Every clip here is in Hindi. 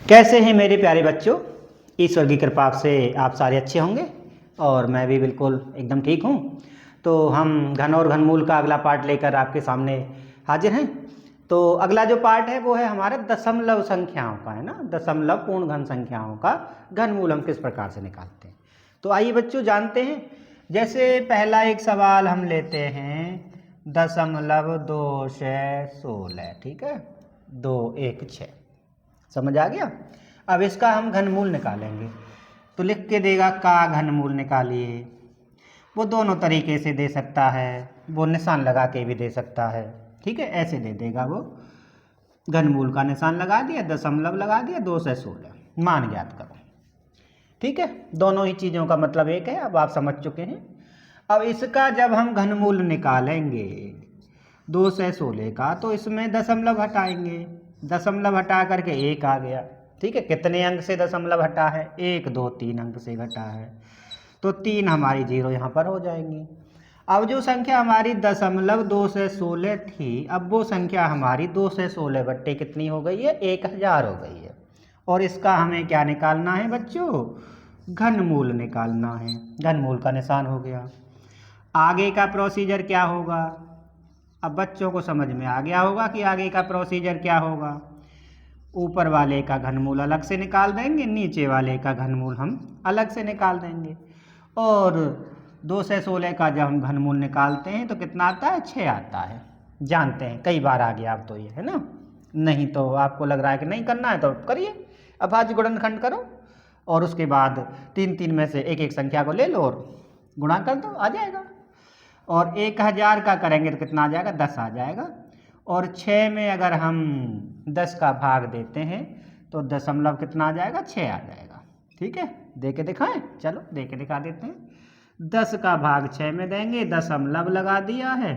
कैसे हैं मेरे प्यारे बच्चों। ईश्वर की कृपा से आप सारे अच्छे होंगे और मैं भी बिल्कुल एकदम ठीक हूँ। तो हम घन और घनमूल का अगला पार्ट लेकर आपके सामने हाजिर हैं। तो अगला जो पार्ट है वो है हमारा दशमलव संख्याओं का, है ना। दशमलव पूर्ण घन संख्याओं का घनमूल हम किस प्रकार से निकालते हैं। तो आइए बच्चों जानते हैं। जैसे पहला एक सवाल हम लेते हैं 0.216, ठीक है, 216, समझ आ गया। अब इसका हम घनमूल निकालेंगे तो लिख के देगा का घनमूल निकालिए। वो दोनों तरीके से दे सकता है, वो निशान लगा के भी दे सकता है, ठीक है, ऐसे दे देगा। वो घनमूल का निशान लगा दिया, दशमलव लगा दिया, 216 मान ज्ञात करो, ठीक है। दोनों ही चीज़ों का मतलब एक है, अब आप समझ चुके हैं। अब इसका जब हम घनमूल निकालेंगे 216 का, तो इसमें दशमलव हटाएंगे, दशमलव हटा करके एक आ गया, ठीक है। कितने अंक से दशमलव हटा है? 1 2 3 अंक से घटा है, तो 3 हमारी जीरो यहाँ पर हो जाएंगी। अब जो संख्या हमारी 0.216 थी, अब वो संख्या हमारी 216 बट्टे कितनी हो गई है? 1000 हो गई है। और इसका हमें क्या निकालना है बच्चों? घनमूल निकालना है। घनमूल का निशान हो गया। आगे का प्रोसीजर क्या होगा? अब बच्चों को समझ में आ गया होगा कि आगे का प्रोसीजर क्या होगा। ऊपर वाले का घनमूल अलग से निकाल देंगे, नीचे वाले का घनमूल हम अलग से निकाल देंगे। और 216 का जब हम घनमूल निकालते हैं तो कितना आता है? 6 आता है। जानते हैं, कई बार आ गया अब तो ये, है ना। नहीं तो आपको लग रहा है कि नहीं करना है तो करिए। अभाज्य गुणनखंड करो और उसके बाद 3 में से एक एक संख्या को ले लो और गुणा कर दो, आ जाएगा। और 1000 का करेंगे तो कितना आ जाएगा? 10 आ जाएगा। और 6 में अगर हम 10 का भाग देते हैं तो दशमलव कितना आ जाएगा? 6 आ जाएगा, ठीक है। दे के दिखाएं? चलो दे के दिखा देते हैं। 10 का भाग 6 में देंगे, दशमलव लगा दिया है,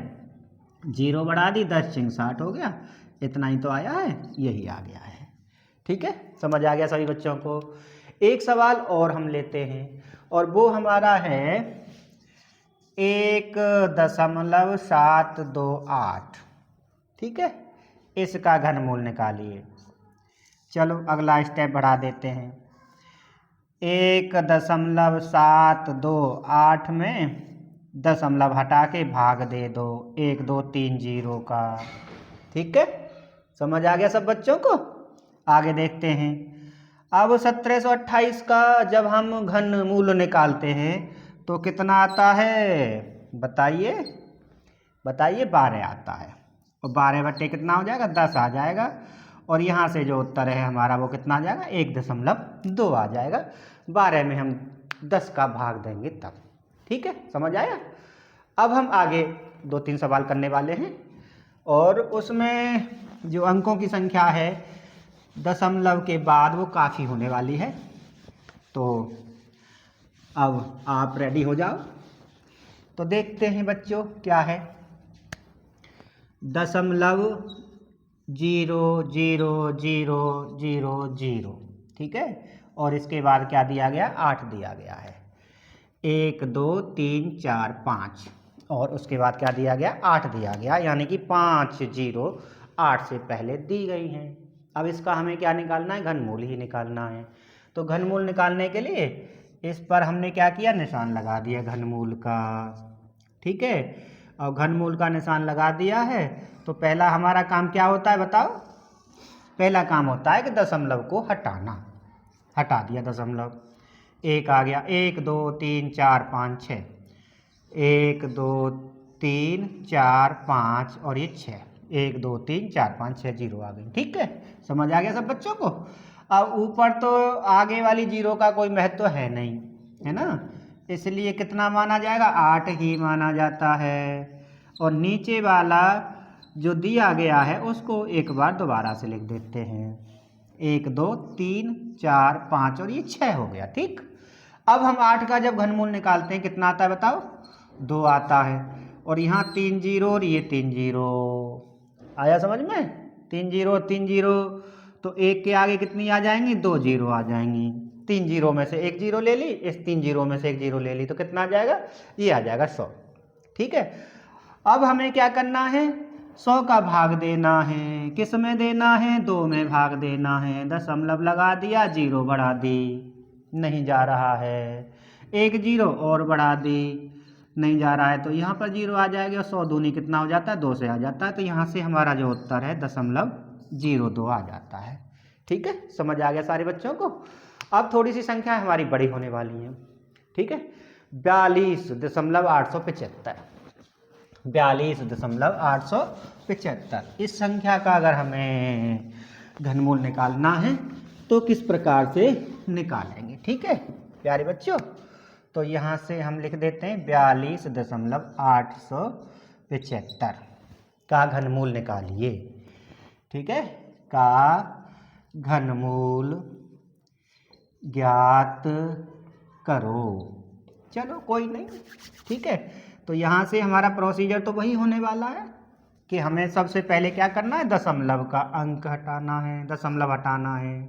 जीरो बढ़ा दी, 10 × 60 हो गया। इतना ही तो आया है, यही आ गया है, ठीक है। समझ आ गया सभी बच्चों को। एक सवाल और हम लेते हैं और वो हमारा है 1.728, ठीक है। इसका घनमूल निकालिए। चलो अगला स्टेप बढ़ा देते हैं। 1.728 में दशमलव हटा के भाग दे दो 1 2 3 0 का, ठीक है। समझ आ गया सब बच्चों को। आगे देखते हैं। अब 1728 का जब हम घनमूल निकालते हैं तो कितना आता है? बताइए बताइए। 12 आता है। और 12 बट्टे कितना हो जाएगा? 10 आ जाएगा। और यहाँ से जो उत्तर है हमारा वो कितना आ जाएगा? 1.2 आ जाएगा। 12 में हम 10 का भाग देंगे तब, ठीक है। समझ आया। अब हम आगे 2-3 सवाल करने वाले हैं और उसमें जो अंकों की संख्या है दशमलव के बाद वो काफ़ी होने वाली है। तो अब आप रेडी हो जाओ। तो देखते हैं बच्चों क्या है। 0.000000, ठीक है। और इसके बाद क्या दिया गया? 8 दिया गया है। 1 2 3 4 5 और उसके बाद क्या दिया गया? 8 दिया गया, यानी कि 5 0 8 से पहले दी गई हैं। अब इसका हमें क्या निकालना है? घनमूल ही निकालना है। तो घनमूल निकालने के लिए इस पर हमने क्या किया? निशान लगा दिया घनमूल का, ठीक है। और घनमूल का निशान लगा दिया है तो पहला हमारा काम क्या होता है बताओ? पहला काम होता है कि दशमलव को हटाना। हटा दिया दशमलव, 1 आ गया। 1 2 3 4 5 6, 1 2 3 4 5 और ये 6, 1 2 3 4 5 6 जीरो आ गई, ठीक है। समझ आ गया सब बच्चों को। अब ऊपर तो आगे वाली जीरो का कोई महत्व है नहीं, है ना, इसलिए कितना माना जाएगा? 8 ही माना जाता है। और नीचे वाला जो दिया गया है उसको एक बार दोबारा से लिख देते हैं। 1 2 3 4 5 और ये 6 हो गया, ठीक। अब हम 8 का जब घनमूल निकालते हैं कितना आता है बताओ? 2 आता है। और यहाँ 3 0 और ये 3 0 आया समझ में? 3 0 3 0, तो 1 के आगे कितनी आ जाएंगी? 2 0 आ जाएंगी। 3 0 में से 1 0 ले ली, इस 3 0 में से 1 0 ले ली, तो कितना आ जाएगा? ये आ जाएगा 100, ठीक है। अब हमें क्या करना है? 100 का भाग देना है, किस में देना है, 2 में भाग देना है, दशमलव लगा दिया, 0 बढ़ा दी, नहीं जा रहा है, 1 0 और बढ़ा दी, नहीं जा रहा है, तो यहाँ पर 0 आ जाएगा, 100 दूनी कितना हो जाता है, 2 से आ जाता है, तो यहाँ से हमारा जो उत्तर है 0.02 आ जाता है। ठीक है, समझ आ गया सारे बच्चों को। अब थोड़ी सी संख्या हमारी बड़ी होने वाली हैं। ठीक है, 42.875, 42.875। इस संख्या का अगर हमें घनमूल निकालना है तो किस प्रकार से निकालेंगे। ठीक है प्यारे बच्चों, तो यहाँ से हम लिख देते हैं 42.875 का घनमूल निकालिए। ठीक है, का घनमूल ज्ञात करो। चलो कोई नहीं, ठीक है, तो यहाँ से हमारा प्रोसीजर तो वही होने वाला है कि हमें सबसे पहले क्या करना है, दशमलव का अंक हटाना है, दशमलव हटाना है,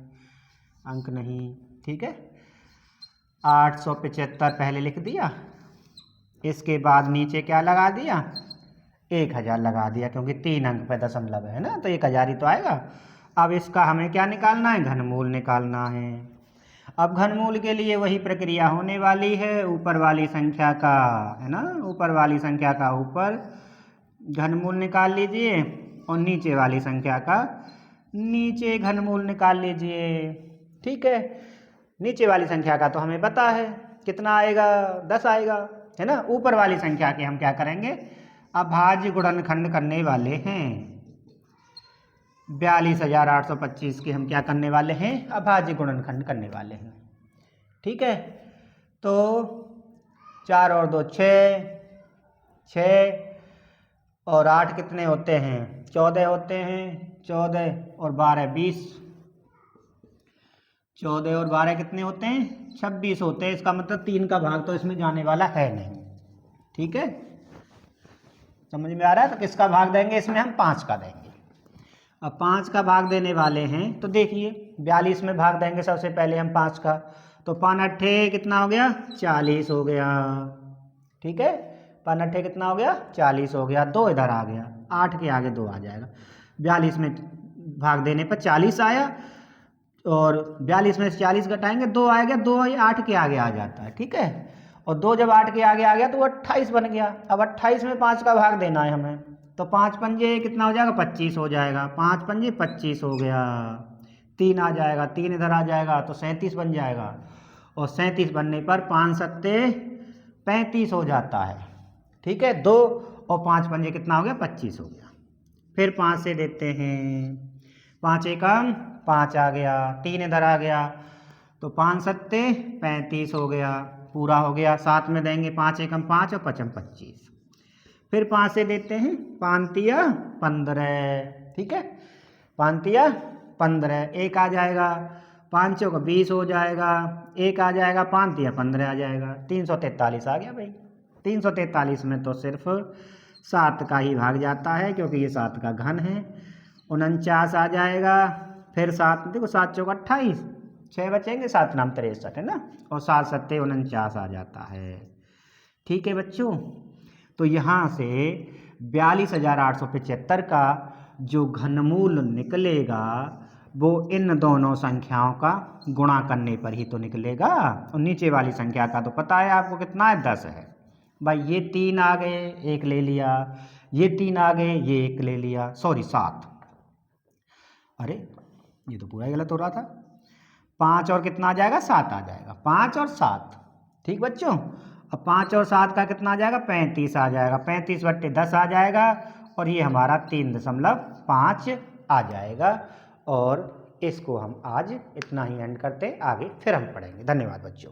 अंक नहीं। ठीक है, 875 पहले लिख दिया, इसके बाद नीचे क्या लगा दिया, 1000 लगा दिया, क्योंकि 3 अंक पे दशमलव है ना, तो 1000 ही तो आएगा। अब इसका हमें क्या निकालना है, घनमूल निकालना है। अब घनमूल के लिए वही प्रक्रिया होने वाली है, ऊपर वाली संख्या का, है ना, ऊपर वाली संख्या का ऊपर घनमूल निकाल लीजिए और नीचे वाली संख्या का नीचे घनमूल निकाल लीजिए। ठीक है, नीचे वाली संख्या का तो हमें पता है कितना आएगा, 10 आएगा, है ना। ऊपर वाली संख्या के हम क्या करेंगे, अभाज्य गुणनखंड करने वाले हैं। 42,825 के हम क्या करने वाले हैं, अभाज्य गुणनखंड करने वाले हैं। ठीक है, तो 4 और 2 6, 6 और 8 कितने होते हैं, 14 होते हैं, 14 और 12 20, 14 और 12 कितने होते हैं, 26 होते हैं। इसका मतलब 3 का भाग तो इसमें जाने वाला है नहीं। ठीक है, समझ में आ रहा है। तो किसका भाग देंगे इसमें, हम 5 का देंगे। अब 5 का भाग देने वाले हैं, तो देखिए 42 में भाग देंगे सबसे पहले हम 5 का, तो 5 अट्ठे कितना हो गया, 40 हो गया। ठीक है, 5 अट्ठे कितना हो गया, 40 हो गया। 2 इधर आ गया, 8 के आगे 2 आ जाएगा। 42 में भाग देने पर 40 आया, और 42 में से 40 घटाएंगे 2 आएगा, 2 8 के आगे आ जाता है। ठीक है, और 2 जब 8 के आगे आ गया तो वो 28 बन गया। अब 28 में 5 का भाग देना है हमें, तो 5 पंजे कितना हो जाएगा, 25 हो जाएगा। 5 पंजे 25 हो गया, 3 आ जाएगा, 3 इधर आ जाएगा, तो 37 बन जाएगा। और 37 बनने पर 5 सत्ते 35 हो जाता है। ठीक है, 2 और 5 पंजे कितना हो गया, 25 हो गया। फिर 5 से देते हैं, 5 एकम 5 आ गया, 3 इधर आ गया, तो 5 सत्ते 35 हो गया, पूरा हो गया। 7 में देंगे 5 एकम 5 और 5 25। फिर 5 से देते हैं, 5 तिया 15। ठीक है, 5 तिया 15, 1 आ जाएगा, 5 चौका 20 हो जाएगा, 1 आ जाएगा, 5 तिया 15 आ जाएगा, 343 आ गया भाई। 343 में तो सिर्फ 7 का ही भाग जाता है, क्योंकि ये 7 का घन है। 49 आ जाएगा, फिर 7 देखो, 7 चौका 28, 6 बचेंगे, 7 नाम 63, है ना, और 7 सत्ते 49 आ जाता है। ठीक है बच्चों, तो यहाँ से 42,875 का जो घनमूल निकलेगा वो इन दोनों संख्याओं का गुणा करने पर ही तो निकलेगा। और नीचे वाली संख्या का तो पता है आपको कितना है, 10 है भाई। ये 3 आ गए, 1 ले लिया, ये 3 आ गए, ये 1 ले लिया, सॉरी 7, अरे ये तो पूरा ही गलत हो रहा था। 5 और कितना आ जाएगा, 7 आ जाएगा, 5 और 7। ठीक बच्चों, अब 5 और 7 का कितना आ जाएगा, 35 आ जाएगा, 35 बट्टे 10 आ जाएगा, और ये हमारा 3.5 आ जाएगा। और इसको हम आज इतना ही एंड करते हैं, आगे फिर हम पढ़ेंगे। धन्यवाद बच्चों।